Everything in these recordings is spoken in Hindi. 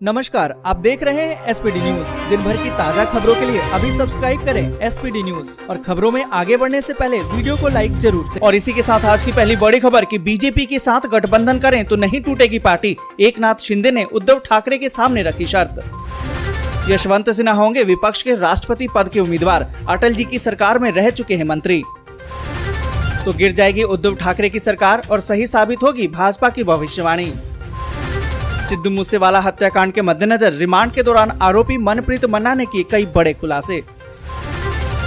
नमस्कार, आप देख रहे हैं एसपीडी न्यूज। दिन भर की ताज़ा खबरों के लिए अभी सब्सक्राइब करें एसपीडी न्यूज और खबरों में आगे बढ़ने से पहले वीडियो को लाइक जरूर से। और इसी के साथ आज की पहली बड़ी खबर कि बीजेपी के साथ गठबंधन करें तो नहीं टूटेगी पार्टी। एकनाथ शिंदे ने उद्धव ठाकरे के सामने रखी शर्त। यशवंत सिन्हा होंगे विपक्ष के राष्ट्रपति पद के उम्मीदवार। अटल जी की सरकार में रह चुके हैं मंत्री। तो गिर जाएगी उद्धव ठाकरे की सरकार और सही साबित होगी भाजपा की भविष्यवाणी। सिद्धू मूसेवाला हत्याकांड के मद्देनजर रिमांड के दौरान आरोपी मनप्रीत मन्ना ने किए कई बड़े खुलासे।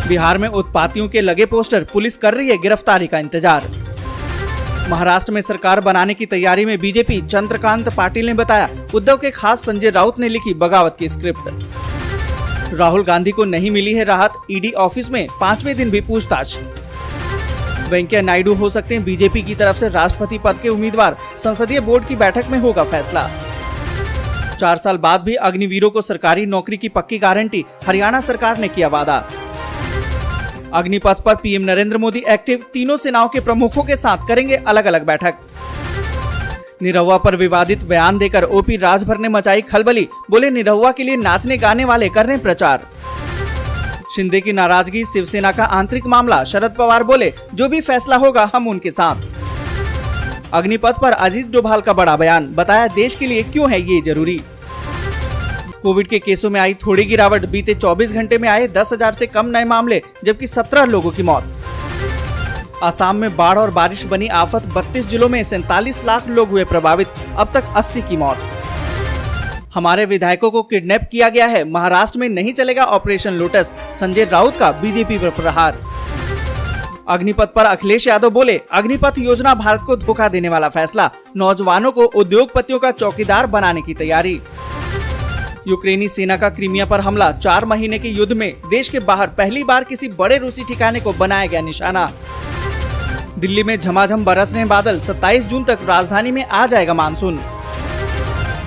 बिहार में उत्पातियों के लगे पोस्टर, पुलिस कर रही है गिरफ्तारी का इंतजार। महाराष्ट्र में सरकार बनाने की तैयारी में बीजेपी। चंद्रकांत पाटिल ने बताया उद्धव के खास संजय राउत ने लिखी बगावत की स्क्रिप्ट। राहुल गांधी को नहीं मिली है राहत, ईडी ऑफिस में 5वें दिन भी पूछताछ। वेंकैया नायडू हो सकते हैं बीजेपी की तरफ से राष्ट्रपति पद के उम्मीदवार। संसदीय बोर्ड की बैठक में होगा फैसला। 4 साल बाद भी अग्निवीरों को सरकारी नौकरी की पक्की गारंटी, हरियाणा सरकार ने किया वादा। अग्निपथ पर पीएम नरेंद्र मोदी एक्टिव। तीनों सेनाओं के प्रमुखों के साथ करेंगे अलग अलग बैठक। निरहुआ पर विवादित बयान देकर ओपी राजभर ने मचाई खलबली। बोले निरहुआ के लिए नाचने गाने वाले कर रहे प्रचार। शिंदे की नाराजगी शिवसेना का आंतरिक मामला। शरद पवार बोले जो भी फैसला होगा हम उनके साथ। अग्निपथ पर अजीत डोभाल का बड़ा बयान, बताया देश के लिए क्यों है ये जरूरी। कोविड के केसों में आई थोड़ी गिरावट। बीते 24 घंटे में आए 10,000 से कम नए मामले, जबकि 17 लोगों की मौत। असम में बाढ़ और बारिश बनी आफत। 32 जिलों में 47 लाख लोग हुए प्रभावित, अब तक 80 की मौत। हमारे विधायकों को किडनैप किया गया है। महाराष्ट्र में नहीं चलेगा ऑपरेशन लोटस। संजय राउत का बीजेपी पर प्रहार। अग्निपथ पर अखिलेश यादव बोले अग्निपथ योजना भारत को धोखा देने वाला फैसला। नौजवानों को उद्योगपतियों का चौकीदार बनाने की तैयारी। यूक्रेनी सेना का क्रीमिया पर हमला। 4 महीने के युद्ध में देश के बाहर पहली बार किसी बड़े रूसी ठिकाने को बनाया गया निशाना। दिल्ली में झमाझम बरसने बादल। 27 जून तक राजधानी में आ जाएगा मानसून।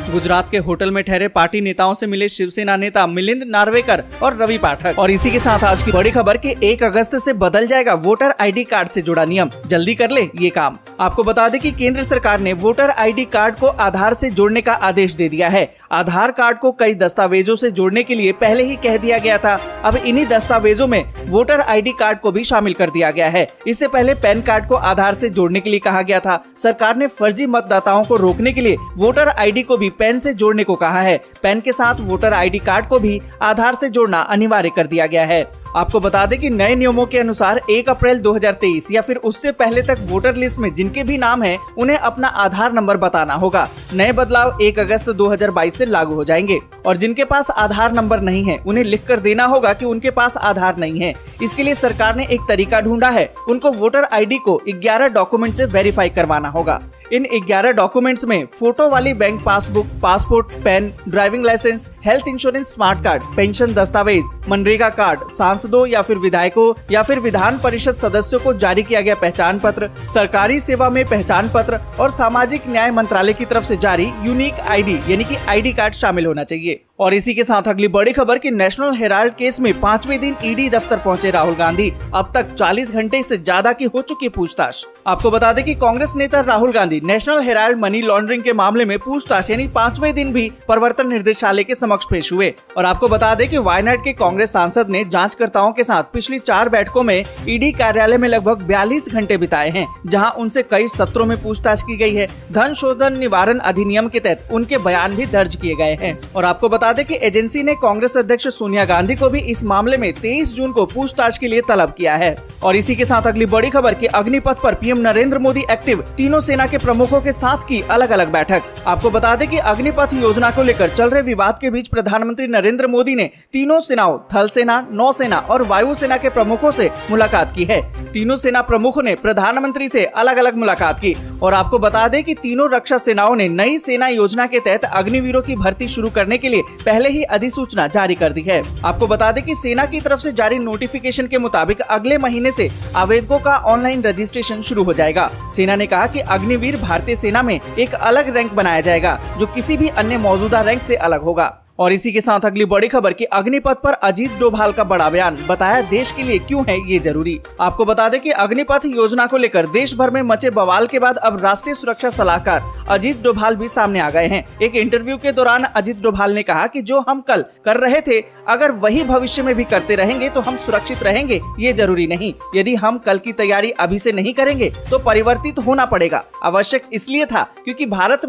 गुजरात के होटल में ठहरे पार्टी नेताओं से मिले शिवसेना नेता मिलिंद नार्वेकर और रवि पाठक। और इसी के साथ आज की बड़ी खबर कि 1 अगस्त से बदल जाएगा वोटर आईडी कार्ड से जुड़ा नियम। जल्दी कर ले ये काम। आपको बता दें कि केंद्र सरकार ने वोटर आईडी कार्ड को आधार से जोड़ने का आदेश दे दिया है। आधार कार्ड को कई दस्तावेजों से जोड़ने के लिए पहले ही कह दिया गया था। अब इन्हीं दस्तावेजों में वोटर आईडी कार्ड को भी शामिल कर दिया गया है। इससे पहले पैन कार्ड को आधार से जोड़ने के लिए कहा गया था। सरकार ने फर्जी मतदाताओं को रोकने के लिए वोटर आईडी को भी पैन से जोड़ने को कहा है। पैन के साथ वोटर आईडी कार्ड को भी आधार से जोड़ना अनिवार्य कर दिया गया है। आपको बता दें कि नए नियमों के अनुसार 1 अप्रैल 2023 या फिर उससे पहले तक वोटर लिस्ट में जिनके भी नाम हैं, उन्हें अपना आधार नंबर बताना होगा। नए बदलाव 1 अगस्त 2022 से लागू हो जाएंगे और जिनके पास आधार नंबर नहीं है उन्हें लिखकर देना होगा कि उनके पास आधार नहीं है। इसके लिए सरकार ने एक तरीका ढूंढा है। उनको वोटर आईडी को 11 डॉक्यूमेंट से वेरीफाई करवाना होगा। इन 11 डॉक्यूमेंट्स में फोटो वाली bank passbook, passport, PAN, driving license, health insurance smart card, pension दस्तावेज, मनरेगा कार्ड, सांसदों या फिर विधायकों या फिर विधान परिषद सदस्यों को जारी किया गया पहचान पत्र, सरकारी सेवा में पहचान पत्र और सामाजिक न्याय मंत्रालय की तरफ से जारी यूनिक आईडी यानी कि आईडी कार्ड शामिल होना चाहिए। और इसी के साथ अगली बड़ी खबर कि नेशनल हेराल्ड केस में 5वें दिन ईडी दफ्तर पहुंचे राहुल गांधी। अब तक 40 घंटे से ज्यादा की हो चुकी पूछताछ। आपको बता दें कि कांग्रेस नेता Rahul Gandhi national Herald money laundering के मामले में पूछताछ यानी 5वें दिन भी प्रवर्तन निर्देशालय के समक्ष पेश हुए। और आपको बता दें कि वायनाड के कांग्रेस सांसद ने जांचकर्ताओं के साथ पिछली 4 बैठकों में ईडी कार्यालय में लगभग 42 घंटे बिताए हैं, जहां उनसे कई सत्रों में पूछताछ की गई है। धन शोधन निवारण अधिनियम के तहत उनके बयान भी दर्ज किए गए हैं। और आपको बता दें कि एजेंसी ने कांग्रेस अध्यक्ष सोनिया गांधी को भी इस मामले में 23 जून को पूछताछ के लिए तलब किया है। और इसी के साथ अगली बड़ी खबर कि अग्निपथ पर पीएम नरेंद्र मोदी एक्टिव। तीनों सेना के प्रमुखों के साथ की अलग अलग बैठक। आपको बता दें कि अग्निपथ योजना को लेकर चल रहे विवाद के बीच प्रधानमंत्री नरेंद्र मोदी ने तीनों सेनाओं, थल सेना, नौसेना और वायुसेना के प्रमुखों से मुलाकात की है। तीनों सेना प्रमुखों ने प्रधानमंत्री से अलग अलग मुलाकात की। और आपको बता दें कि तीनों रक्षा सेनाओं ने नई सेना योजना के तहत अग्निवीरों की भर्ती शुरू करने के लिए पहले ही अधिसूचना जारी कर दी है। आपको बता दें कि सेना की तरफ से जारी नोटिफिकेशन के मुताबिक अगले महीने से आवेदकों का ऑनलाइन रजिस्ट्रेशन शुरू हो जाएगा। सेना ने कहा कि अग्निवीर भारतीय सेना में एक अलग रैंक बनाया जाएगा जो किसी भी अन्य मौजूदा रैंक से अलग होगा। और इसी के साथ अगली बड़ी खबर की अग्निपथ पर अजीत डोभाल का बड़ा बयान, बताया देश के लिए क्यों है ये जरूरी। आपको बता दें कि अग्निपथ योजना को लेकर देश भर में मचे बवाल के बाद अब राष्ट्रीय सुरक्षा सलाहकार अजीत डोभाल भी सामने आ गए हैं। एक इंटरव्यू के दौरान अजीत डोभाल ने कहा कि जो हम कल कर रहे थे अगर वही भविष्य में भी करते रहेंगे तो हम सुरक्षित रहेंगे, ये जरूरी नहीं। यदि हम कल की तैयारी अभी से नहीं करेंगे तो परिवर्तित होना पड़ेगा। आवश्यक इसलिए था क्योंकि भारत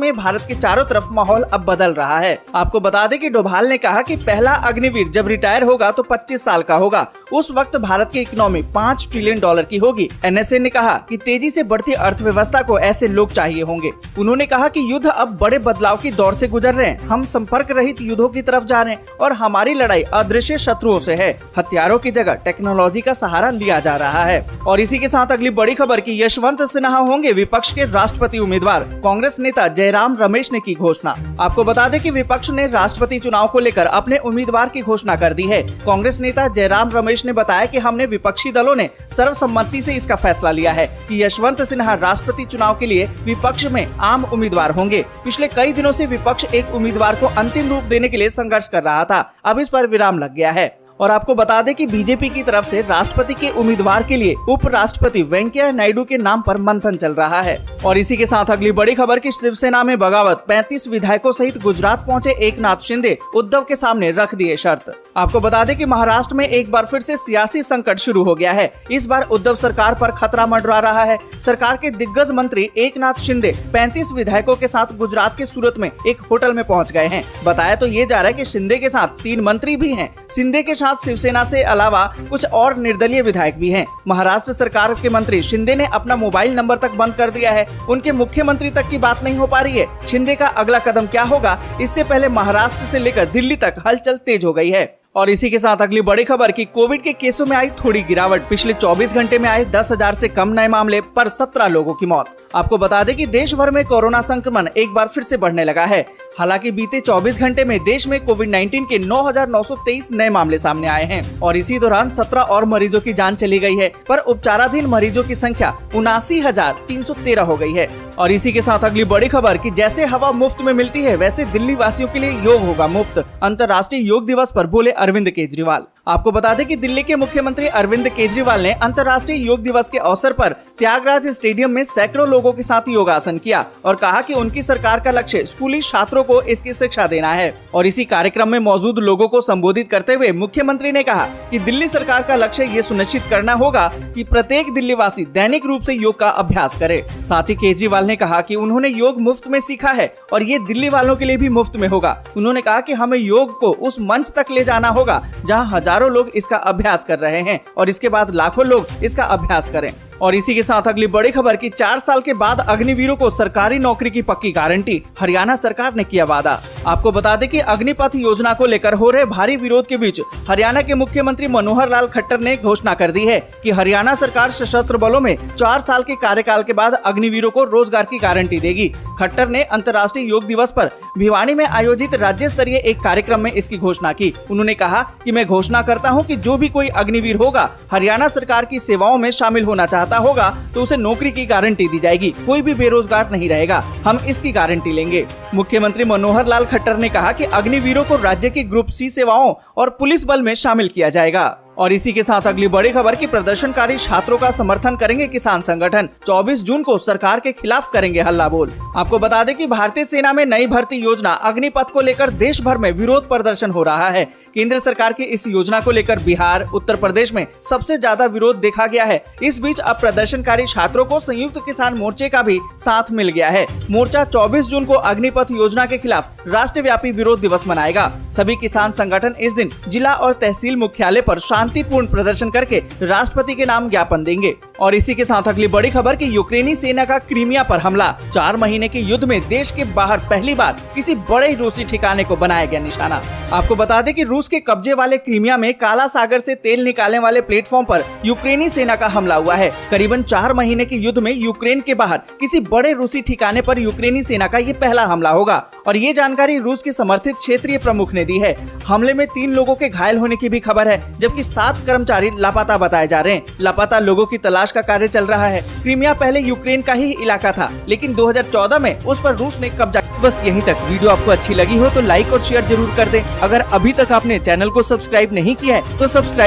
के चारों तरफ माहौल अब बदल रहा है। आपको बता दें कि डोभाल ने कहा कि पहला अग्निवीर जब रिटायर होगा तो 25 साल का होगा। उस वक्त भारत की इकोनॉमी $5 ट्रिलियन की होगी। एनएसए ने कहा कि तेजी से बढ़ती अर्थव्यवस्था को ऐसे लोग चाहिए होंगे। उन्होंने कहा कि युद्ध अब बड़े बदलाव की दौर से गुजर रहे हैं। हम संपर्क रहित युद्धों की तरफ जा रहे हैं और हमारी लड़ाई अदृश्य शत्रुओं से है। हथियारों की जगह टेक्नोलॉजी का सहारा लिया जा रहा है। और इसी के साथ अगली बड़ी खबर की यशवंत सिन्हा होंगे विपक्ष के राष्ट्रपति उम्मीदवार, कांग्रेस नेता जयराम रमेश ने की घोषणा। आपको बता दें कि विपक्ष ने राष्ट्रपति चुनाव को लेकर अपने उम्मीदवार की घोषणा कर दी है। कांग्रेस नेता जयराम रमेश ने बताया कि हमने विपक्षी दलों ने सर्वसम्मति से इसका फैसला लिया है कि यशवंत सिन्हा राष्ट्रपति चुनाव के लिए विपक्ष में आम उम्मीदवार होंगे। पिछले कई दिनों से विपक्ष एक उम्मीदवार को अंतिम रूप देने के लिए संघर्ष कर रहा था, अब इस पर विराम लग गया है। और आपको बता दें कि बीजेपी की तरफ से राष्ट्रपति के उम्मीदवार के लिए उपराष्ट्रपति वेंकैया नायडू के नाम पर मंथन चल रहा है। और इसी के साथ अगली बड़ी खबर की शिवसेना में बगावत, 35 विधायकों सहित गुजरात पहुंचे एकनाथ शिंदे, उद्धव के सामने रख दिए शर्त। आपको बता दें कि महाराष्ट्र में एक बार फिर से सियासी संकट शुरू हो गया है। इस बार उद्धव सरकार पर खतरा मंडरा रहा है। सरकार के दिग्गज मंत्री एकनाथ शिंदे 35 विधायकों के साथ गुजरात के सूरत में एक होटल में पहुंच गए हैं। बताया तो ये जा रहा है कि शिंदे के साथ 3 मंत्री भी हैं। शिंदे के साथ शिवसेना से अलावा कुछ और निर्दलीय विधायक भी हैं। महाराष्ट्र सरकार के मंत्री शिंदे ने अपना मोबाइल नंबर तक बंद कर दिया है। उनके मुख्यमंत्री तक की बात नहीं हो पा रही है। शिंदे का अगला कदम क्या होगा, इससे पहले महाराष्ट्र से लेकर दिल्ली तक हलचल तेज हो गई है। और इसी के साथ अगली बड़ी खबर की कोविड के केसों में आई थोड़ी गिरावट, पिछले 24 घंटे में आए 10,000 से कम नए मामले पर 17 लोगों की मौत। आपको बता दें कि देश भर में कोरोना संक्रमण एक बार फिर से बढ़ने लगा है। हालांकि बीते 24 घंटे में देश में कोविड-19 के 9,923 नए मामले सामने आए हैं और इसी दौरान 17 और मरीजों की जान चली गई है, पर उपचाराधीन मरीजों की संख्या 79,313 हो गई है। और इसी के साथ अगली बड़ी खबर कि जैसे हवा मुफ्त में मिलती है वैसे दिल्ली वासियों के लिए योग होगा मुफ्त, अंतर्राष्ट्रीय योग दिवस पर बोले अरविंद केजरीवाल। आपको बता दें कि दिल्ली के मुख्यमंत्री अरविंद केजरीवाल ने अंतर्राष्ट्रीय योग दिवस के अवसर पर त्यागराज स्टेडियम में सैकड़ों लोगों के साथ योगासन किया और कहा कि उनकी सरकार का लक्ष्य स्कूली छात्रों को इसकी शिक्षा देना है। और इसी कार्यक्रम में मौजूद लोगों को संबोधित करते हुए मुख्यमंत्री ने कहा कि दिल्ली सरकार का लक्ष्य ये सुनिश्चित करना होगा कि प्रत्येक दिल्ली वासी दैनिक रूप से योग का अभ्यास करे। साथ ही केजरीवाल ने कहा कि उन्होंने योग मुफ्त में सीखा है और ये दिल्ली वालों के लिए भी मुफ्त में होगा। उन्होंने कहा कि हमें योग को उस मंच तक ले जाना होगा जहां हजारों लोग इसका अभ्यास कर रहे हैं और इसके बाद लाखों लोग इसका अभ्यास करें। और इसी के साथ अगली बड़ी खबर की 4 साल के बाद अग्निवीरों को सरकारी नौकरी की पक्की गारंटी, हरियाणा सरकार ने किया वादा। आपको बता दें कि अग्निपथ योजना को लेकर हो रहे भारी विरोध के बीच हरियाणा के मुख्यमंत्री मनोहर लाल खट्टर ने घोषणा कर दी है कि हरियाणा सरकार सशस्त्र बलों में 4 साल के कार्यकाल के बाद अग्निवीरों को रोजगार की गारंटी देगी। खट्टर ने अंतर्राष्ट्रीय योग दिवस पर भिवानी में आयोजित राज्य स्तरीय एक कार्यक्रम में इसकी घोषणा की। उन्होंने कहा कि मैं घोषणा करता हूं कि जो भी कोई अग्निवीर होगा हरियाणा सरकार की सेवाओं में शामिल होना चाहता होगा तो उसे नौकरी की गारंटी दी जाएगी। कोई भी बेरोजगार नहीं रहेगा, हम इसकी गारंटी लेंगे। मुख्यमंत्री मनोहर लाल खट्टर ने कहा कि अग्निवीरों को राज्य की ग्रुप सी सेवाओं और पुलिस बल में शामिल किया जाएगा। और इसी के साथ अगली बड़ी खबर की प्रदर्शनकारी छात्रों का समर्थन करेंगे किसान संगठन, 24 जून को सरकार के खिलाफ करेंगे हल्ला बोल। आपको बता दें कि भारतीय सेना में नई भर्ती योजना अग्निपथ को लेकर देश भर में विरोध प्रदर्शन हो रहा है। केंद्र सरकार की इस योजना को लेकर बिहार, उत्तर प्रदेश में सबसे ज्यादा विरोध देखा गया है। इस बीच अब प्रदर्शनकारी छात्रों को संयुक्त किसान मोर्चे का भी साथ मिल गया है। मोर्चा 24 जून को अग्निपथ योजना के खिलाफ राष्ट्रव्यापी विरोध दिवस मनाएगा। सभी किसान संगठन इस दिन जिला और तहसील मुख्यालय पर शांतिपूर्ण प्रदर्शन करके राष्ट्रपति के नाम ज्ञापन देंगे। और इसी के साथ अगली बड़ी खबर की यूक्रेनी सेना का क्रीमिया पर हमला, 4 महीने के युद्ध में देश के बाहर पहली बार किसी बड़े रूसी ठिकाने को बनाया गया निशाना। आपको बता दें कि रूस के कब्जे वाले क्रीमिया में काला सागर से तेल निकालने वाले प्लेटफॉर्म पर यूक्रेनी सेना का हमला हुआ है। करीबन 4 महीने के युद्ध में यूक्रेन के बाहर किसी बड़े रूसी ठिकाने पर यूक्रेनी सेना का ये पहला हमला होगा और ये जानकारी रूस के समर्थित क्षेत्रीय प्रमुख ने दी है। हमले में 3 लोगों के घायल होने की भी खबर है, जबकि 7 कर्मचारी लापता बताए जा रहे हैं। लापता लोगों की तलाश का कार्य चल रहा है। क्रीमिया पहले यूक्रेन का ही इलाका था, लेकिन 2014 में उस पर रूस ने कब्जा। बस यहीं तक। वीडियो आपको अच्छी लगी हो तो लाइक और शेयर जरूर कर दें। अगर अभी तक आपने चैनल को सब्सक्राइब नहीं किया है तो सब्सक्राइब